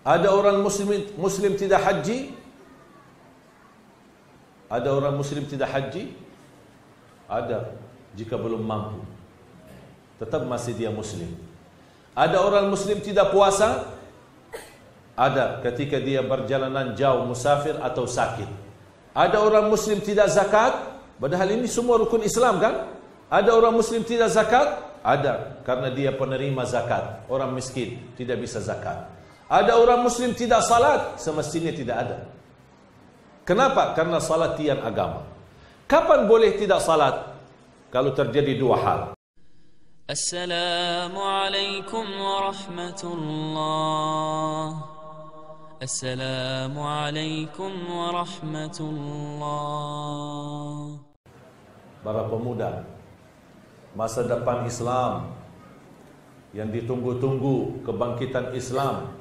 Ada orang muslim tidak haji? Ada orang muslim tidak haji? Ada, jika belum mampu. Tetap masih dia muslim. Ada orang muslim tidak puasa? Ada, ketika dia berjalanan jauh, musafir atau sakit. Ada orang muslim tidak zakat? Padahal ini semua rukun Islam kan? Ada orang muslim tidak zakat? Ada, karena dia penerima zakat. Orang miskin tidak bisa zakat. Ada orang muslim tidak salat? Semestinya tidak ada. Kenapa? Karena salat tiang agama. Kapan boleh tidak salat? Kalau terjadi dua hal. Assalamualaikum warahmatullah. Assalamualaikum warahmatullah. Para pemuda, masa depan Islam yang ditunggu-tunggu, kebangkitan Islam.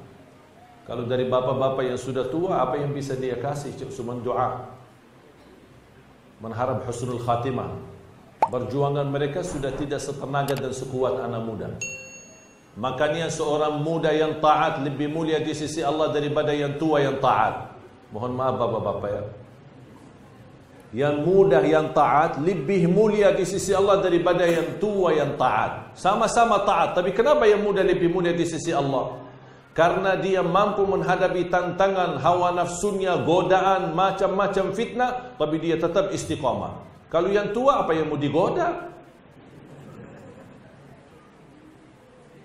Kalau dari bapak-bapak yang sudah tua, apa yang bisa dia kasih? Cuma doa, mengharap husnul khatimah. Perjuangan mereka sudah tidak setenaga dan sekuat anak muda. Makanya seorang muda yang taat lebih mulia di sisi Allah daripada yang tua yang taat. Mohon maaf bapak-bapak ya. Yang muda yang taat lebih mulia di sisi Allah daripada yang tua yang taat. Sama-sama taat, tapi kenapa yang muda lebih mulia di sisi Allah? Karena dia mampu menghadapi tantangan hawa nafsunya, godaan, macam-macam fitnah, tapi dia tetap istiqamah. Kalau yang tua, apa yang mau digoda?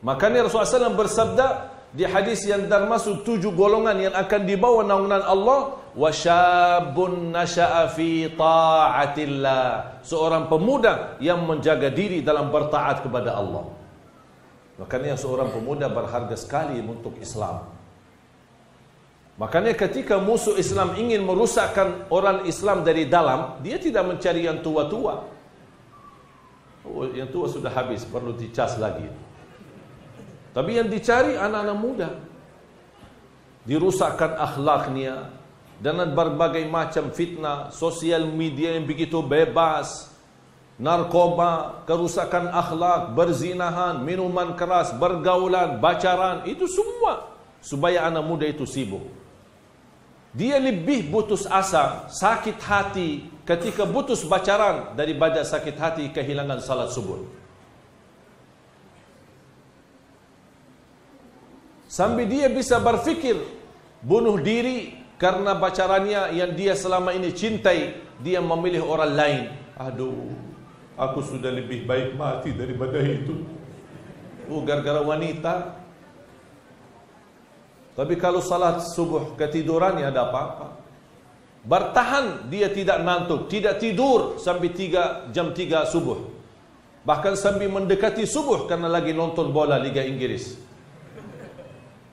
Makanya Rasulullah SAW bersabda di hadis yang termasuk 7 golongan yang akan dibawa naungan Allah, wasyabun nasha'a fi ta'atillah, seorang pemuda yang menjaga diri dalam bertaat kepada Allah. Makanya seorang pemuda berharga sekali untuk Islam. Makanya ketika musuh Islam ingin merusakkan orang Islam dari dalam, dia tidak mencari yang tua-tua. Oh, yang tua sudah habis, perlu dicas lagi. Tapi yang dicari anak-anak muda. Dirusakkan akhlaknya dengan berbagai macam fitnah, sosial media yang begitu bebas, narkoba, kerusakan akhlak, berzinahan, minuman keras, bergaulan, bacaran, itu semua supaya anak muda itu sibuk. Dia lebih putus asa, sakit hati ketika putus bacaran daripada sakit hati kehilangan salat subuh. Sampai dia bisa berfikir bunuh diri karena bacarannya yang dia selama ini cintai, dia memilih orang lain. Aduh, aku sudah lebih baik mati daripada itu. Gara-gara wanita. Tapi kalau salat subuh ketiduran, ya ada apa-apa. Bertahan, dia tidak ngantuk, tidak tidur sampai jam 3 subuh. Bahkan sampai mendekati subuh karena lagi nonton bola Liga Inggris.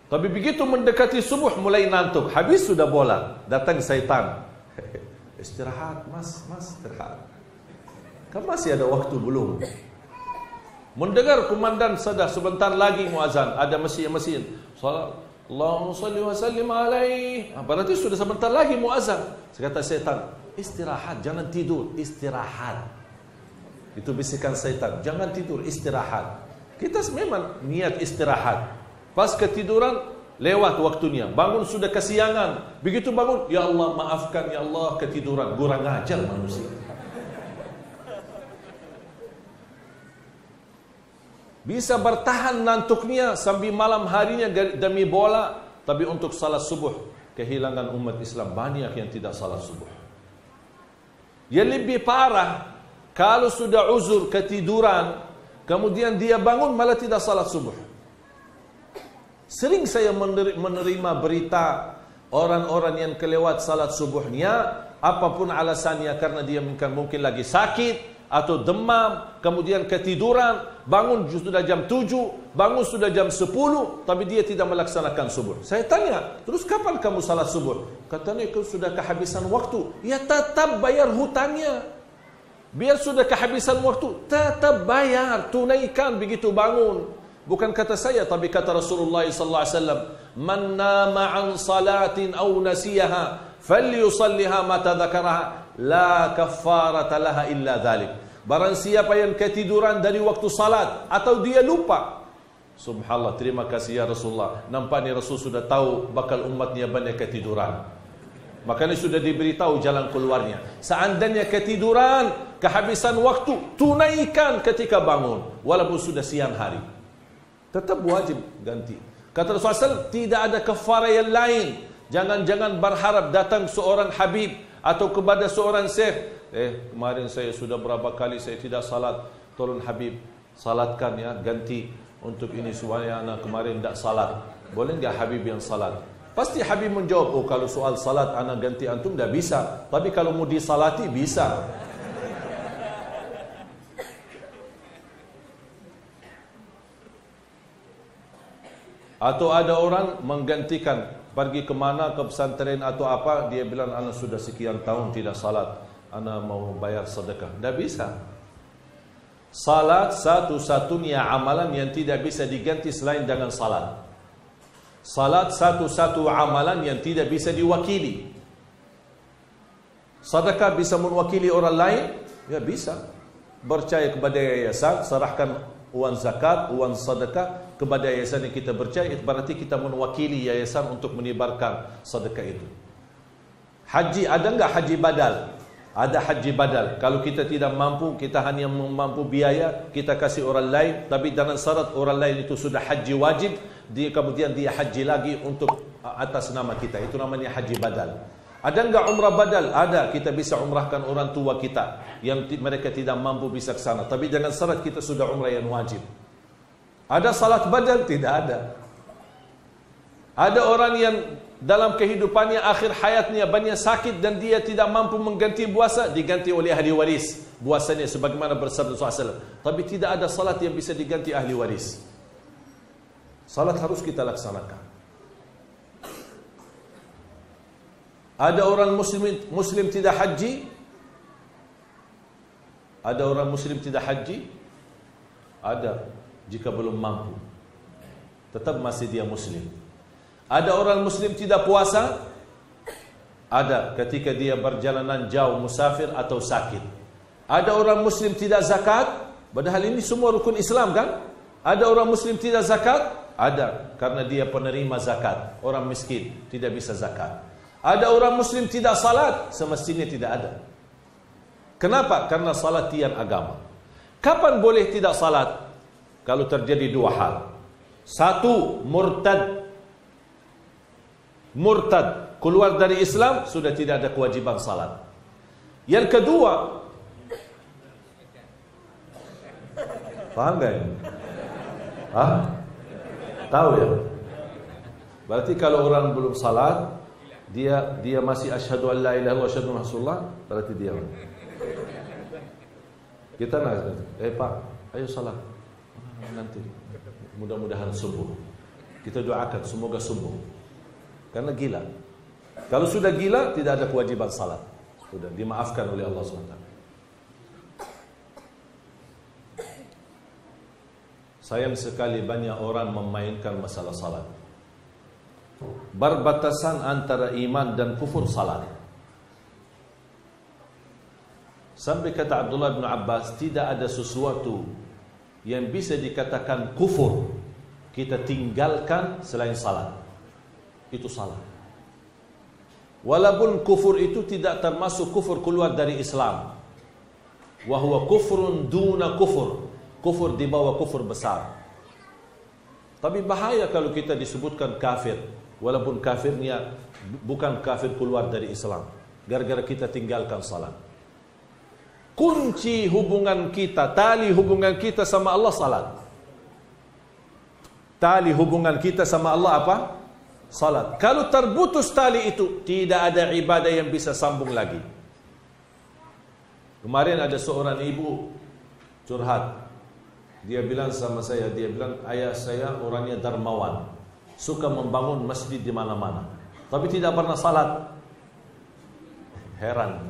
Tapi begitu mendekati subuh mulai ngantuk, habis sudah bola, datang syaitan. Istirahat, mas, istirahat. Kan masih ada waktu belum? Mendengar komandan sudah sebentar lagi muazan, ada mesin. Salat. Allahumma salli wa sallim alaih. Berarti sudah sebentar lagi muazan. Kata setan, istirahat, jangan tidur, istirahat. Itu bisikan setan, jangan tidur, istirahat. Kita memang niat istirahat. Pas ketiduran, lewat waktunya. Bangun sudah kesiangan. Begitu bangun, ya Allah maafkan, ya Allah ketiduran. Kurang ajar manusia. Bisa bertahan nantuknya sampai malam harinya demi bola, tapi untuk salat subuh kehilangan umat Islam banyak yang tidak salat subuh. Yang lebih parah, kalau sudah uzur ketiduran, kemudian dia bangun malah tidak salat subuh. Sering saya menerima berita orang-orang yang kelewat salat subuhnya, apapun alasannya, karena dia mungkin lagi sakit atau demam, kemudian ketiduran, bangun sudah jam 7, bangun sudah jam 10, tapi dia tidak melaksanakan subuh. Saya tanya, terus kapan kamu salat subuh? Katanya, kalau sudah kehabisan waktu. Ya tetap bayar hutangnya. Biar sudah kehabisan waktu, tetap bayar, tunaikan begitu bangun. Bukan kata saya, tapi kata Rasulullah SAW, man nama an salatin aw nasiyaha falyusalliha mata dzakaraha la kaffarata laha illa dzalik. Barang siapa yang ketiduran dari waktu salat atau dia lupa, Subhanallah, terima kasih ya Rasulullah. Nampaknya Rasul sudah tahu bakal umatnya banyak ketiduran. Makanya sudah diberitahu jalan keluarnya. Seandainya ketiduran, kehabisan waktu, tunaikan ketika bangun. Walaupun sudah siang hari. Tetap wajib ganti. Kata Rasulullah SAW, tidak ada kafarah yang lain. Jangan-jangan berharap datang seorang Habib atau kepada seorang Syekh. Kemarin saya sudah berapa kali saya tidak salat. Tolong Habib, salatkan ya, ganti. Untuk ini semuanya anak kemarin tidak salat. Boleh enggak Habib yang salat? Pasti Habib menjawab, oh kalau soal salat anak ganti antum tidak bisa. Tapi kalau mau disalati bisa. Atau ada orang menggantikan, pergi kemana, ke pesantren atau apa, dia bilang anak sudah sekian tahun tidak salat, anak mau bayar sedekah. Tidak bisa. Salat satu-satunya amalan yang tidak bisa diganti selain dengan salat. Salat satu-satu amalan yang tidak bisa diwakili. Sedekah bisa mewakili orang lain? Ya bisa. Percaya kepada yayasan, serahkan uang zakat, uang sedekah kepada yayasan yang kita percaya, berarti kita mewakili yayasan untuk menyebarkan sedekah itu. Haji, ada enggak haji badal? Ada haji badal. Kalau kita tidak mampu, kita hanya mampu biaya, kita kasih orang lain, tapi dengan syarat orang lain itu sudah haji wajib, dia kemudian dia haji lagi untuk atas nama kita. Itu namanya haji badal. Ada enggak umrah badal? Ada. Kita bisa umrahkan orang tua kita yang mereka tidak mampu bisa ke sana, tapi dengan syarat kita sudah umrah yang wajib. Ada salat badal? Tidak ada. Ada orang yang dalam kehidupannya akhir hayatnya banyak sakit dan dia tidak mampu mengganti puasa, diganti oleh ahli waris puasanya sebagaimana bersabda Rasulullah SAW. Tapi tidak ada salat yang bisa diganti ahli waris. Salat harus kita laksanakan. Ada orang muslim tidak haji? Ada orang muslim tidak haji? Ada, jika belum mampu. Tetap masih dia muslim. Ada orang muslim tidak puasa? Ada, ketika dia berjalanan jauh, musafir atau sakit. Ada orang muslim tidak zakat? Padahal ini semua rukun Islam kan? Ada orang muslim tidak zakat? Ada, karena dia penerima zakat. Orang miskin tidak bisa zakat. Ada orang muslim tidak salat? Semestinya tidak ada. Kenapa? Karena salat tiang agama. Kapan boleh tidak salat? Kalau terjadi dua hal. Satu, murtad. Murtad, keluar dari Islam, sudah tidak ada kewajiban salat. Yang kedua, paham gak ini? Tahu ya? Berarti kalau orang belum salat, dia masih asyhadu an la ilaha illallah wa asyhadu anna rasulullah, berarti dia. Kita nak, Pak, ayo salat. Nanti mudah-mudahan subuh. Kita doakan semoga subuh. Karena gila. Kalau sudah gila, tidak ada kewajiban salat. Sudah dimaafkan oleh Allah SWT. Sayang sekali banyak orang memainkan masalah salat. Berbatasan antara iman dan kufur salat. Sampai kata Abdullah bin Abbas, tidak ada sesuatu yang bisa dikatakan kufur kita tinggalkan selain salat. Itu salah. Walaupun kufur itu tidak termasuk kufur keluar dari Islam. Wa huwa kufrun duna kufur. Kufur di bawah kufur besar. Tapi bahaya kalau kita disebutkan kafir, walaupun kafirnya bukan kafir keluar dari Islam, gara-gara kita tinggalkan salat. Kunci hubungan kita, tali hubungan kita sama Allah salat. Tali hubungan kita sama Allah apa? Salat. Kalau terputus tali itu, tidak ada ibadah yang bisa sambung lagi. Kemarin ada seorang ibu curhat. Dia bilang sama saya, dia bilang, ayah saya orangnya dermawan, suka membangun masjid di mana-mana, tapi tidak pernah salat. Heran.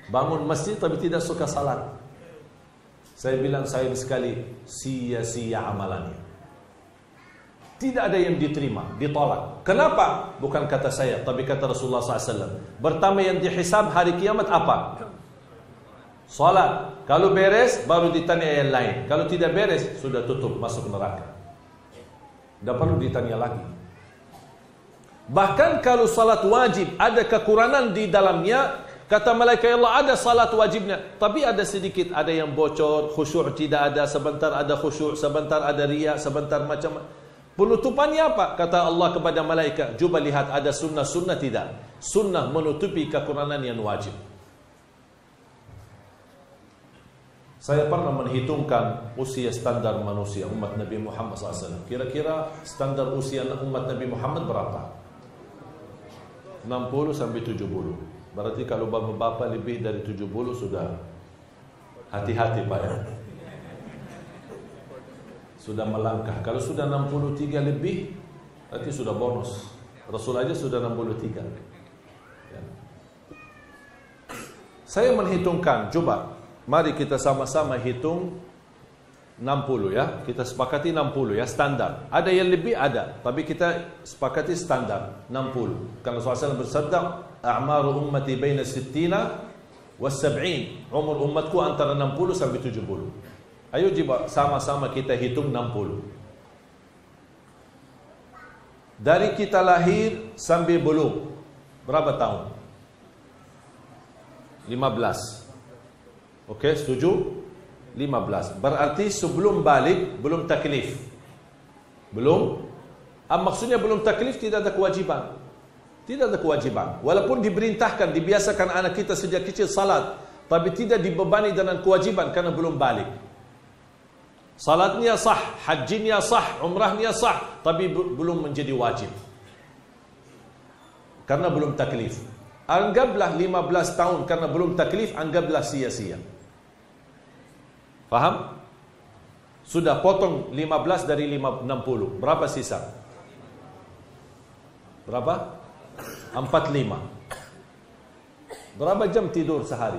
Bangun masjid tapi tidak suka salat. Saya bilang, sayang sekali, sia-sia amalannya. Tidak ada yang diterima, ditolak. Kenapa? Bukan kata saya, tapi kata Rasulullah SAW. Pertama yang dihisab hari kiamat apa? Salat. Kalau beres, baru ditanya yang lain. Kalau tidak beres, sudah tutup, masuk neraka. Tidak perlu ditanya lagi. Bahkan kalau salat wajib, ada kekurangan di dalamnya, kata malaikat Allah, ada salat wajibnya, tapi ada sedikit, ada yang bocor, khusyuk tidak ada, sebentar ada khusyuk, sebentar ada riya, sebentar macam. Penutupannya apa? Kata Allah kepada malaikat, cuba lihat ada sunnah-sunnah tidak? Sunnah menutupi kekurangan yang wajib. Saya pernah menghitungkan usia standar manusia umat Nabi Muhammad SAW. Kira-kira standar usia umat Nabi Muhammad berapa? 60 sampai 70. Berarti kalau bapak-bapak lebih dari 70 sudah hati-hati Pak ya. Sudah melangkah. Kalau sudah 63 lebih, berarti sudah bonus. Rasul aja sudah 63. Ya. Saya menghitungkan, coba. Mari kita sama-sama hitung 60 ya. Kita sepakati 60 ya, standar. Ada yang lebih ada, tapi kita sepakati standar 60. Karena Rasulullah bersabda, "A'maru ummati baina 60 was 70." Umur umatku antara 60 sampai 70. Ayo coba sama-sama kita hitung 60. Dari kita lahir sampai belum, berapa tahun? 15. Okey, setuju? 15. Berarti sebelum balik, belum taklif. Belum? Maksudnya belum taklif, tidak ada kewajiban. Tidak ada kewajiban. Walaupun diperintahkan, dibiasakan anak kita sejak kecil salat, tapi tidak dibebani dengan kewajiban karena belum balik. Salatnya sah, hajinya sah, umrahnya sah, tapi belum menjadi wajib. Karena belum taklif. Anggaplah 15 tahun karena belum taklif, anggaplah sia-sia. Faham? Sudah potong 15 dari 60. Berapa sisa? Berapa? 45. Berapa jam tidur sehari?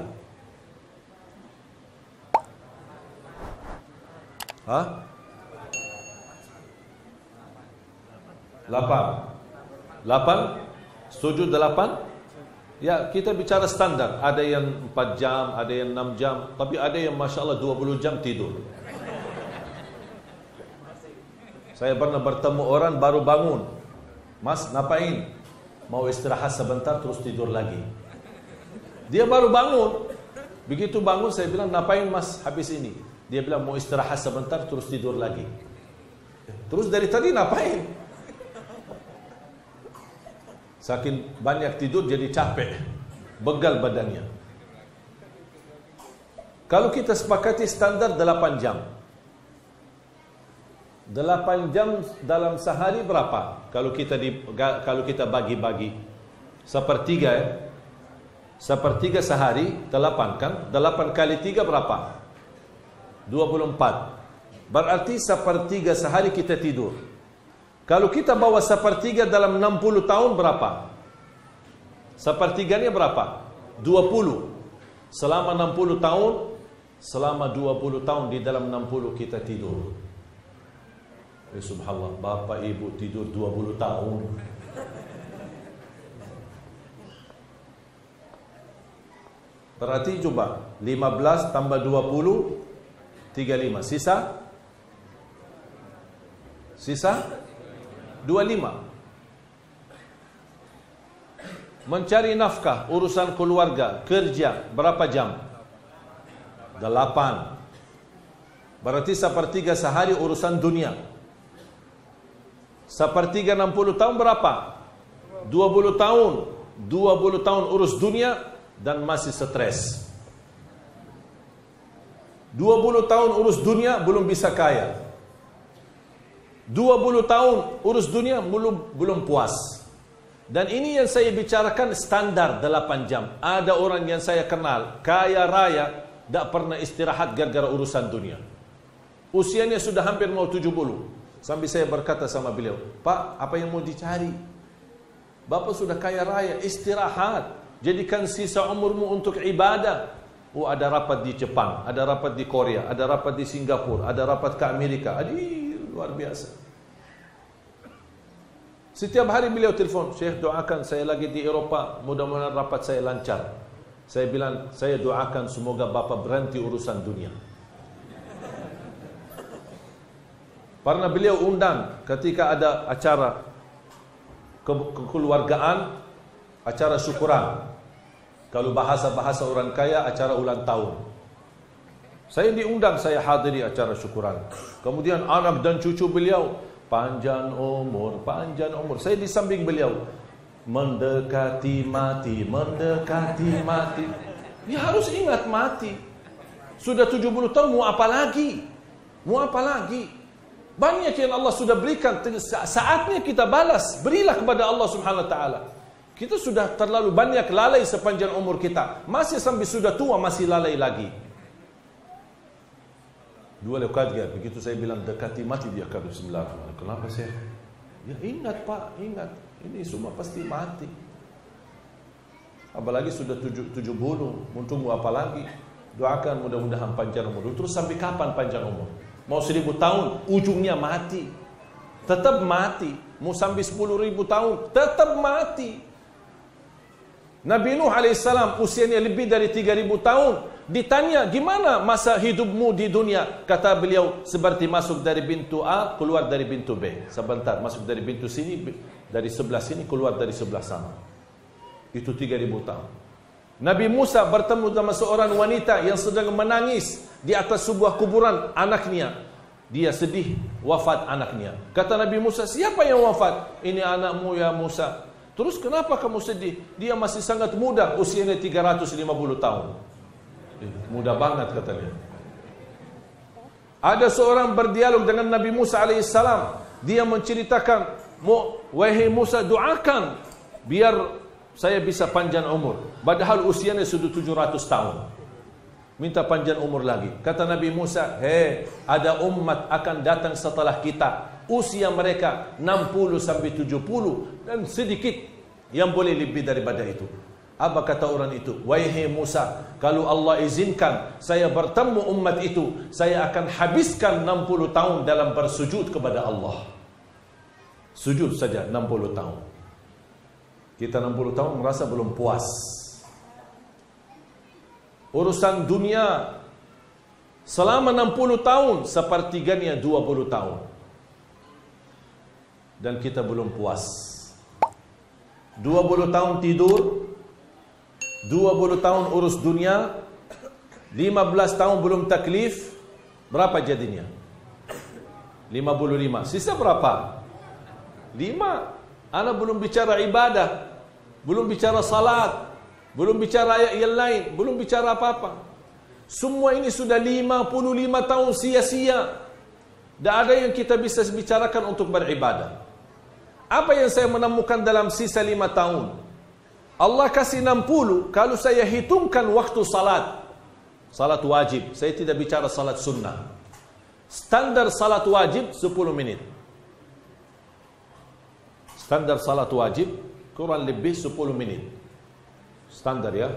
Hah? 8. Setuju 8? Ya, kita bicara standar. Ada yang 4 jam, ada yang 6 jam, tapi ada yang Masya Allah 20 jam tidur. Saya pernah bertemu orang baru bangun. Mas, ngapain? Mau istirahat sebentar terus tidur lagi. Dia baru bangun. Begitu bangun saya bilang, ngapain mas habis ini? Dia bilang, mau istirahat sebentar terus tidur lagi. Terus dari tadi ngapain? Saking banyak tidur jadi capek, begal badannya. Kalau kita sepakati standar 8 jam. 8 jam dalam sehari berapa? Kalau kita bagi-bagi sepertiga ya. Sepertiga sehari 8 kan? 8 kali 3 berapa? 24. Berarti sepertiga sehari kita tidur. Kalau kita bawa sepertiga dalam 60 tahun berapa? Sepertiganya berapa? 20. Selama 60 tahun, selama 20 tahun di dalam 60 kita tidur. Subhanallah, bapak ibu tidur 20 tahun. Berarti coba 15 tambah 20 35. Sisa 25. Mencari nafkah, urusan keluarga, kerja, berapa jam? 8. Berarti sepertiga sehari urusan dunia. Sepertiga 60 tahun berapa? 20 tahun. 20 tahun urus dunia dan masih stres. 20 tahun urus dunia belum bisa kaya. 20 tahun urus dunia belum puas. Dan ini yang saya bicarakan standar 8 jam. Ada orang yang saya kenal kaya raya, tak pernah istirahat gara-gara urusan dunia. Usianya sudah hampir mau 70. Sampai saya berkata sama beliau, Pak, apa yang mau dicari? Bapak sudah kaya raya, istirahat. Jadikan sisa umurmu untuk ibadah. Oh, ada rapat di Jepang, ada rapat di Korea, ada rapat di Singapura, ada rapat ke Amerika. Aduh, luar biasa. Setiap hari beliau telefon, Syekh doakan saya lagi di Eropa, mudah-mudahan rapat saya lancar. Saya bilang, saya doakan semoga Bapak berhenti urusan dunia. Pernah beliau undang ketika ada acara kekeluargaan, acara syukuran. Kalau bahasa-bahasa orang kaya, acara ulang tahun. Saya diundang, saya hadiri acara syukuran. Kemudian anak dan cucu beliau, panjang umur, panjang umur. Saya di samping beliau, mendekati mati, mendekati mati. Ya harus ingat mati. Sudah 70 tahun, mau apa lagi? Mau apa lagi? Banyak yang Allah sudah berikan, saatnya kita balas. Berilah kepada Allah Subhanahu Wa Taala. Kita sudah terlalu banyak lalai sepanjang umur kita. Masih sampai sudah tua masih lalai lagi. Dua lekat dia, begitu saya bilang dekati mati, dia kata bismillah. Kenapa saya? Ya ingat Pak, ingat. Ini semua pasti mati. Apalagi sudah 70, mau tunggu apa lagi? Doakan mudah-mudahan panjang umur. Terus sampai kapan panjang umur? Mau 1000 tahun, ujungnya mati. Tetap mati. Mau sampai 10.000 tahun, tetap mati. Nabi Nuh alaihissalam usianya lebih dari 3.000 tahun. Ditanya, gimana masa hidupmu di dunia? Kata beliau, seperti masuk dari pintu A, keluar dari pintu B. Sebentar, masuk dari pintu sini, dari sebelah sini, keluar dari sebelah sana. Itu 3.000 tahun. Nabi Musa bertemu sama seorang wanita yang sedang menangis di atas sebuah kuburan anaknya. Dia sedih, wafat anaknya. Kata Nabi Musa, siapa yang wafat? Ini anakmu ya Musa. Terus kenapa kamu sedih? Dia masih sangat muda, usianya 350 tahun. Mudah banget katanya. Ada seorang berdialog dengan Nabi Musa alaihissalam. Dia menceritakan, wahai Musa, doakan biar saya bisa panjang umur. Padahal usianya sudah 700 tahun. Minta panjang umur lagi. Kata Nabi Musa, ada umat akan datang setelah kita. Usia mereka 60 sampai 70 dan sedikit yang boleh lebih daripada itu. Apa kata orang itu? Wahai Musa, kalau Allah izinkan saya bertemu umat itu, saya akan habiskan 60 tahun dalam bersujud kepada Allah. Sujud saja 60 tahun. Kita 60 tahun merasa belum puas. Urusan dunia selama 60 tahun, sepertiganya 20 tahun. Dan kita belum puas. 20 tahun tidur, 20 tahun urus dunia, 15 tahun belum taklif, berapa jadinya? 55. Sisa berapa? 5. Anak belum bicara ibadah, belum bicara salat, belum bicara yang lain, belum bicara apa-apa. Semua ini sudah 55 tahun sia-sia. Tak ada yang kita bisa bicarakan untuk beribadah. Apa yang saya menemukan dalam sisa 5 tahun? Allah kasih 60, kalau saya hitungkan waktu salat, salat wajib, saya tidak bicara salat sunnah. Standar salat wajib 10 menit. Standar salat wajib kurang lebih 10 menit. Standar ya.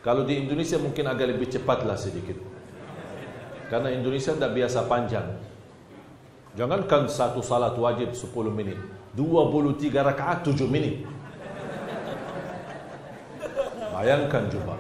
Kalau di Indonesia mungkin agak lebih cepatlah sedikit. Karena Indonesia tidak biasa panjang. Jangankan satu salat wajib 10 menit. 23 rakaat 7 menit. Bayangkan coba.